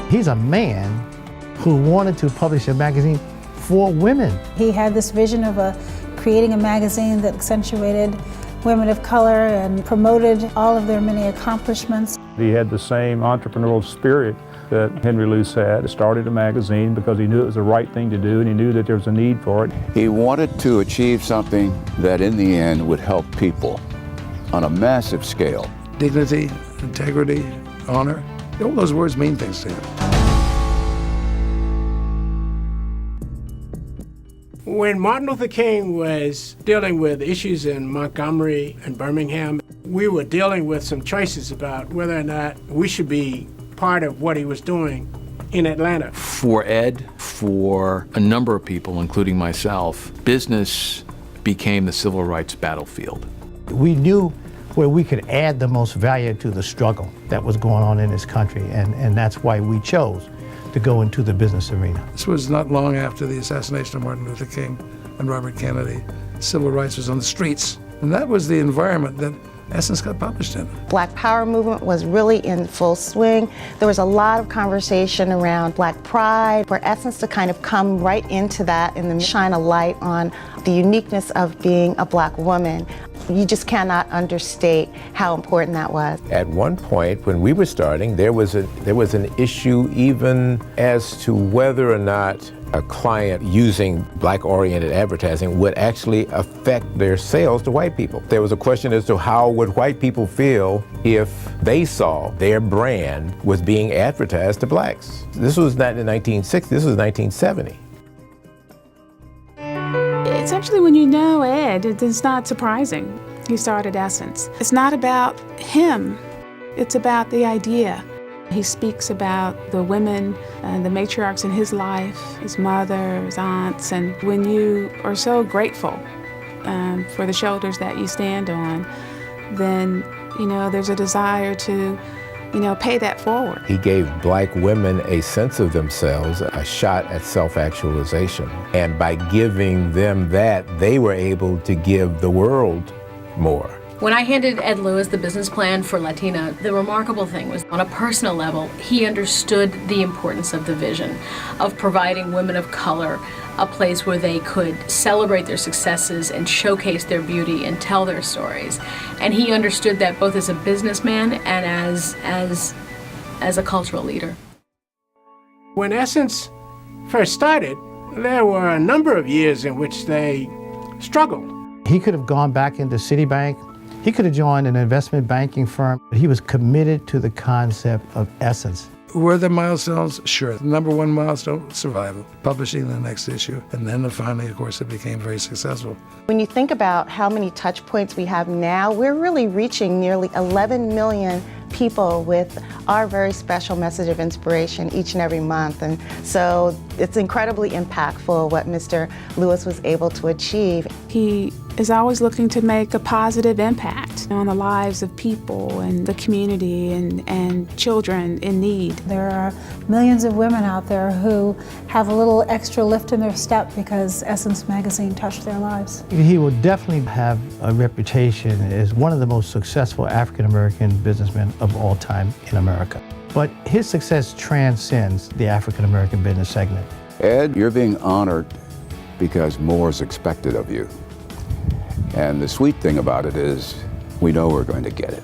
He's a man who wanted to publish a magazine for women. He had this vision of creating a magazine that accentuated women of color and promoted all of their many accomplishments. He had the same entrepreneurial spirit that Henry Luce had. He started a magazine because he knew it was the right thing to do, and he knew that there was a need for it. He wanted to achieve something that in the end would help people on a massive scale. Dignity, integrity, honor, all those words mean things to him. When Martin Luther King was dealing with issues in Montgomery and Birmingham, we were dealing with some choices about whether or not we should be part of what he was doing in Atlanta. For Ed, for a number of people, including myself, business became the civil rights battlefield. We knew where we could add the most value to the struggle that was going on in this country, and that's why we chose to go into the business arena. This was not long after the assassination of Martin Luther King and Robert Kennedy. Civil rights was on the streets, and that was the environment that Essence got published in. Black Power movement was really in full swing. There was a lot of conversation around Black pride, for Essence to kind of come right into that and then shine a light on the uniqueness of being a Black woman. You just cannot understate how important that was. At one point, when we were starting, there was an issue even as to whether or not a client using Black-oriented advertising would actually affect their sales to white people. There was a question as to how would white people feel if they saw their brand was being advertised to Blacks. This was not in 1960, this was 1970. It's actually, when you know Ed, it's not surprising. He started Essence. It's not about him, it's about the idea. He speaks about the women and the matriarchs in his life, his mother, his aunts, and when you are so grateful for the shoulders that you stand on, then, there's a desire to, pay that forward. He gave Black women a sense of themselves, a shot at self-actualization. And by giving them that, they were able to give the world more. When I handed Ed Lewis the business plan for Latina, the remarkable thing was, on a personal level, he understood the importance of the vision of providing women of color a place where they could celebrate their successes and showcase their beauty and tell their stories. And he understood that both as a businessman and as a cultural leader. When Essence first started, there were a number of years in which they struggled. He could have gone back into Citibank. He could have joined an investment banking firm. He was committed to the concept of Essence. Were there milestones? Sure. The number one milestone, survival, publishing the next issue. And then finally, of course, it became very successful. When you think about how many touch points we have now, we're really reaching nearly 11 million people with our very special message of inspiration each and every month. And so it's incredibly impactful what Mr. Lewis was able to achieve. He is always looking to make a positive impact on the lives of people and the community and children in need. There are millions of women out there who have a little extra lift in their step because Essence magazine touched their lives. He will definitely have a reputation as one of the most successful African-American businessmen of all time in America. But his success transcends the African-American business segment. Ed, you're being honored because more is expected of you. And the sweet thing about it is, we know we're going to get it.